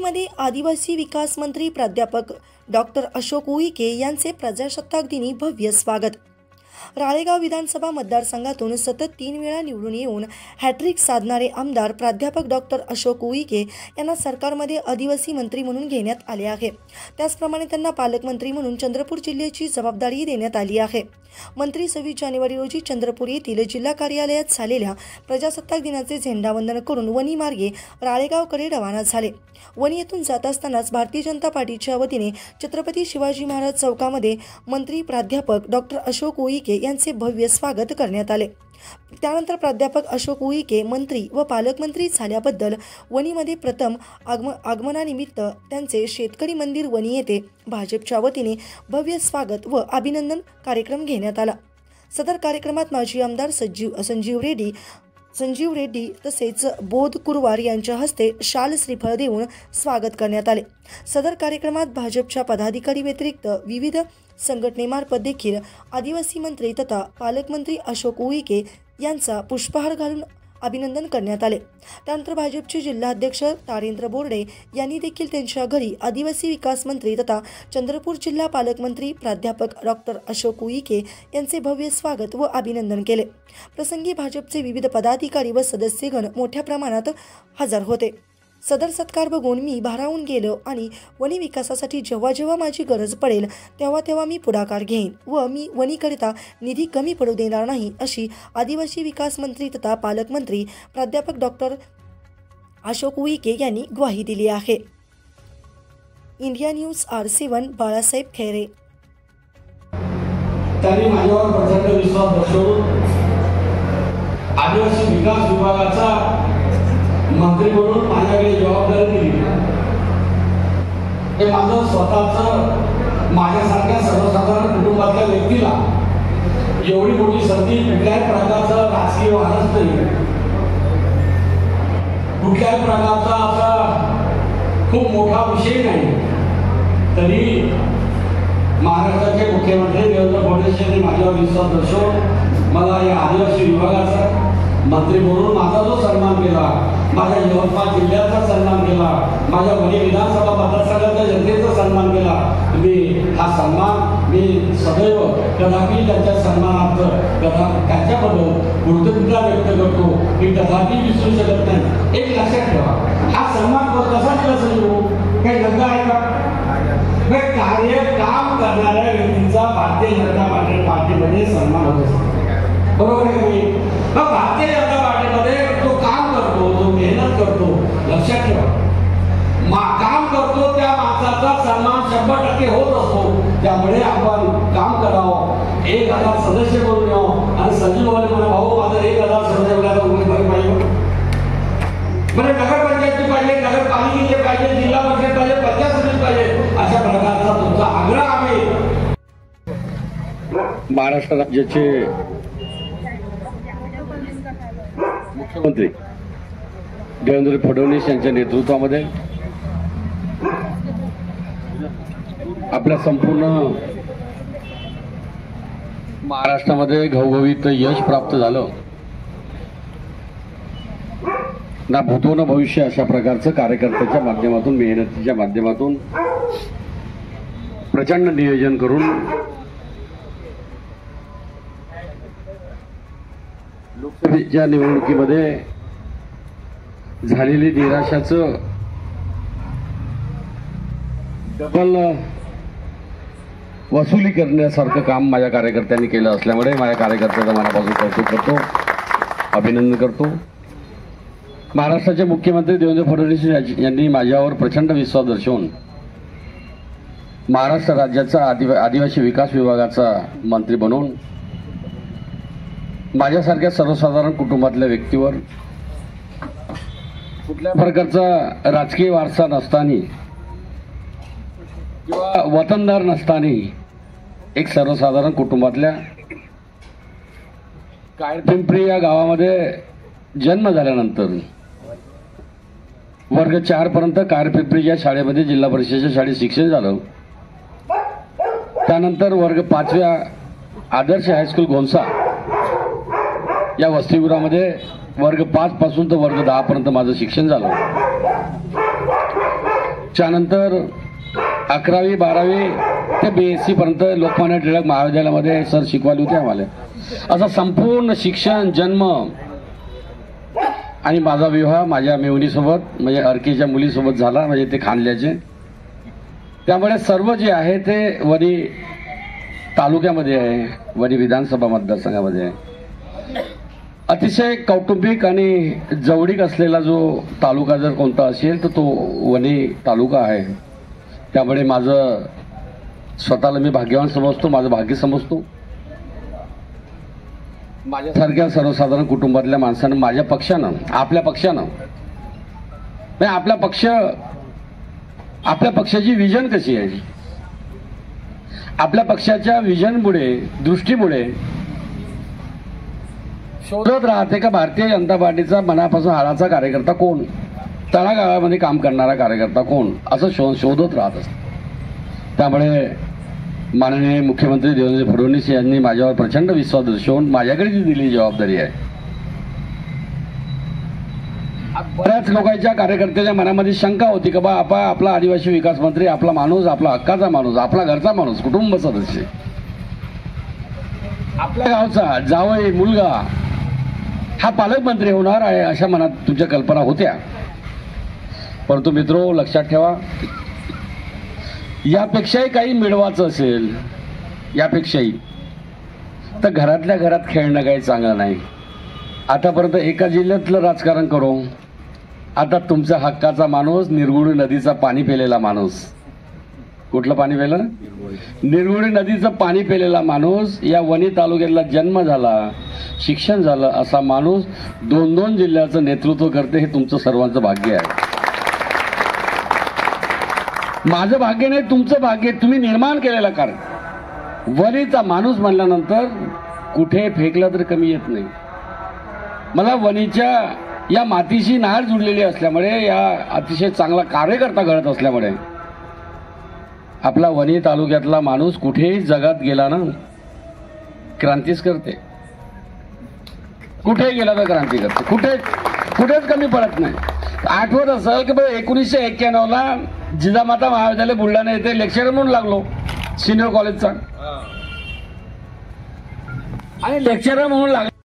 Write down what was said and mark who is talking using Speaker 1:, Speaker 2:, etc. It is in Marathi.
Speaker 1: वणीमध्ये आदिवासी विकास मंत्री प्राध्यापक डॉक्टर अशोक उईके यांचे प्रजासत्ताक दिनी भव्य स्वागत। राळेगाव विधानसभा मतदारसंघातून सतत 3 वेळा निवडून येऊन हॅट्रिक साधणारे आमदार प्राध्यापक डॉक्टर अशोक उईके यांना सरकारमध्ये आदिवासी मंत्री म्हणून घेण्यात आले आहे। त्याचप्रमाणे त्यांना पालकमंत्री म्हणून चंद्रपूर जिल्ह्याची जबाबदारी देण्यात आली आहे। मंत्री 26 जानेवारी रोजी चंद्रपूर येथील जिल्हा कार्यालयात झालेल्या प्रजासत्ताक दिनाचे झेंडावंदन करून वणी मार्गे राळेगावकडे रवाना झाले। वणी येथून जात असतानाच भारतीय जनता पार्टीच्या वतीने छत्रपती शिवाजी महाराज चौकामध्ये मंत्री प्राध्यापक डॉक्टर अशोक उईके यांचे भव्य स्वागत करण्यात आले। त्यानंतर प्राध्यापक अशोक उईके मंत्री व पालकमंत्री झाल्याबद्दल वणीमध्ये प्रथम आगमनानिमित्त त्यांचे शेतकरी मंदिर वणी येथे भाजपच्या वतीने भव्य स्वागत व अभिनंदन कार्यक्रम घेण्यात आला। सदर कार्यक्रमात माजी आमदार संजीव रेड्डी तसेच बोध कुरवार यांच्या हस्ते शाल श्रीफळ देऊन स्वागत करण्यात आले। सदर कार्यक्रमात भाजपच्या पदाधिकारी व्यतिरिक्त विविध संघटनेमार्फत देखील आदिवासी मंत्री तथा पालकमंत्री अशोक उईके यांचा पुष्पहार घालून अभिनंदन करण्यात आले। त्यानंतर भाजपचे जिल्हाध्यक्ष तारेंद्र बोर्डे यांनी देखील त्यांच्या घरी आदिवासी विकास मंत्री तथा चंद्रपूर जिल्हा पालकमंत्री प्राध्यापक डॉक्टर अशोक उईके यांचे भव्य स्वागत व अभिनंदन केले। प्रसंगी भाजपचे विविध पदाधिकारी व सदस्यगण मोठ्या प्रमाणात हजर होते। सदर सत्कार बघून मी भारावून गेलो आणि वणी विकासासाठी जेव्हा जेव्हा माझी गरज पडेल तेव्हा मी पुढाकार घेईन व मी वणीकरिता निधी कमी पडू देणार नाही, अशी आदिवासी विकास मंत्री तथा पालकमंत्री प्राध्यापक डॉक्टर अशोक उईके यांनी ग्वाही दिली आहे। India news R7 Balasaheb Khaire.
Speaker 2: त्यांनी माझ्यावर प्रचंड विश्वास दर्शवून आदिवासी विकास विभागाचा मंत्री म्हणून माझ्याकडे जबाबदारी दिली। हे माझं स्वतःचं माझ्यासारख्या सर्वसाधारण कुटुंबातल्या व्यक्तीला एवढी मोठी संधी कुठल्याही प्रकारचं राजकीय वारस नाही, कुठल्याही प्रकारचा असा खूप मोठा विषय नाही, तरी महाराष्ट्राचे मुख्यमंत्री देवेंद्र फडणवीस यांनी माझ्यावर विश्वास दर्शवून मला या आदिवासी विभागाचा मंत्री म्हणून माझा जो सन्मान केला, माझ्या यवतमाळ जिल्ह्याचा सन्मान केला, माझ्या वणी विधानसभा मतदारसंघाच्या जनतेचा सन्मान केला, हा सन्मान मी सदैव कदापि त्यांच्या सन्मानार्थ त्यांच्याबद्दल कृतज्ञता व्यक्त करतो, मी कदापि विसरू शकत नाही। एक लक्षात ठेवा, हा सन्मान कसा दिला संजीव काही धंदा आहे का? काम करणाऱ्या व्यक्तीचा भारतीय जनता पार्टीमध्ये सन्मान होत असतो, बरोबर आहे का? भारतीय जनता पार्टीमध्ये जो काम करतो, जो मेहनत करतो, लक्षात ठेवा, काम करतो त्या माणसाचा सन्मान 100% होत असतो। त्यामुळे आपण काम करावं, 1000 सदस्य करून यावं आणि संजीव वाले म्हणा भाऊ माझं 1000 सदस्य उमेदवारी पाहिजे, म्हणजे नगरपंचायती पाहिजे, नगरपालिकेचे पाहिजे, जिल्हा परिषद पाहिजे, पंचायत समिती पाहिजे, अशा प्रकारचा तुमचा आग्रह आहे।
Speaker 3: महाराष्ट्र राज्याचे मुख्यमंत्री देवेंद्र फडणवीस यांच्या नेतृत्वामध्ये आपल्या संपूर्ण महाराष्ट्रामध्ये घवघवीत यश प्राप्त झालं ना, भूतो न भविष्य अशा प्रकारचं कार्यकर्त्याच्या माध्यमातून, मेहनतीच्या माध्यमातून प्रचंड नियोजन करून लोकसभेच्या निवडणुकीमध्ये झालेली निराशाचं डबल वसुली करण्यासारखं काम माझ्या कार्यकर्त्यांनी केलं असल्यामुळे माझ्या कार्यकर्त्याचं मनापासून कौतुक करतो, अभिनंदन करतो। महाराष्ट्राचे मुख्यमंत्री देवेंद्र फडणवीस यांनी माझ्यावर प्रचंड विश्वास दर्शवून महाराष्ट्र राज्याचा आदिवासी विकास विभागाचा मंत्री बनवून माझ्यासारख्या सर्वसाधारण कुटुंबातल्या व्यक्तीवर कुठल्या प्रकारचा राजकीय वारसा नसताना किंवा वतनदार नसताना एक सर्वसाधारण कुटुंबातल्या काळपिंपरी या गावामध्ये जन्म झाल्यानंतर वर्ग 4 पर्यंत काळपिंपरीच्या शाळेमध्ये जिल्हा परिषदेच्या शाळेत शिक्षण झालं। त्यानंतर वर्ग 5व्या आदर्श हायस्कूल गोंसा या वसतिगृहामध्ये वर्ग 5 पासून तर वर्ग 10 पर्यंत माझं शिक्षण झालं। त्यानंतर 11वी 12वी ते BSc पर्यंत लोकमान्य टिळक महाविद्यालयामध्ये सर शिकवायला होते आम्हाला. असं संपूर्ण शिक्षण, जन्म आणि माझा विवाह माझ्या मेवणीसोबत म्हणजे अर्कीच्या मुलीसोबत झाला, म्हणजे ते खानल्याचे. त्यामुळे सर्व जे आहे ते वणी तालुक्यामध्ये आहे, वणी विधानसभा मतदारसंघामध्ये आहे. अतिशय कौटुंबिक आणि जवळीक असलेला जो तालुका जर कोणता असेल तर तो वणी तालुका आहे. त्यामुळे माझं स्वतःला मी भाग्यवान समजतो, माझं भाग्य समजतो. माझ्यासारख्या सर्वसाधारण कुटुंबातल्या माणसानं, माझ्या पक्षानं, आपल्या पक्षानं, आपल्या पक्षाची विजन कशी आहे, आपल्या पक्षाच्या विजनमुळे, दृष्टीमुळे शोधत राहते का भारतीय जनता पार्टीचा मनापासून हाडाचा कार्यकर्ता कोण, तळागाळामध्ये काम करणारा कार्यकर्ता कोण, असं शोधत राहत असत. त्यामुळे माननीय मुख्यमंत्री देवेंद्र फडणवीस यांनी माझ्यावर प्रचंड विश्वास दर्शवून माझ्याकडे जी दिलेली जबाबदारी आहे, बऱ्याच लोकांच्या कार्यकर्त्याच्या मनामध्ये शंका होती की बा आपला आदिवासी विकास मंत्री, आपला माणूस, आपला हक्काचा माणूस, आपला घरचा माणूस, कुटुंब सदस्य, आपल्या गावचा जावई मुलगा हा पालकमंत्री होणार आहे, अशा मनात तुमच्या कल्पना होत्या. परंतु मित्रो, लक्षात ठेवा, यापेक्षाही काही मिळवायचं असेल, यापेक्षाही, तर घरातल्या घरात खेळणं काही चांगलं नाही. आतापर्यंत एका जिल्ह्यातलं राजकारण करू, आता तुमचा हक्काचा माणूस, निरगुडी नदीचा पाणी पेलेला माणूस, कुठलं पाणी पेलं, निरगुडी नदीचं पाणी पेलेला माणूस, या वणी तालुक्यातला जन्म झाला, शिक्षण झालं असा माणूस 2-2 जिल्ह्याचं नेतृत्व करते, हे तुमचं सर्वांचं भाग्य आहे. माझं भाग्य नाही, तुमचं भाग्य, तुम्ही निर्माण केलेलं कारण. वणीचा माणूस म्हणल्यानंतर कुठे फेकला तर कमी येत नाही. मला वणीच्या या मातीशी नाळ जुडलेली असल्यामुळे, या अतिशय चांगला कार्यकर्ता घडत असल्यामुळे, आपला वणी तालुक्यातला माणूस कुठेही जगात गेला ना क्रांतीच करते, कुठे गेला तर क्रांती करते, कुठेच कमी पडत नाही. आठवत असेल की 1991ला जिजामाता महाविद्यालय बुलढाणा येथे लेक्चरर म्हणून लागलो, सिनियर कॉलेजचा, आणि लेक्चरर म्हणून लागलो.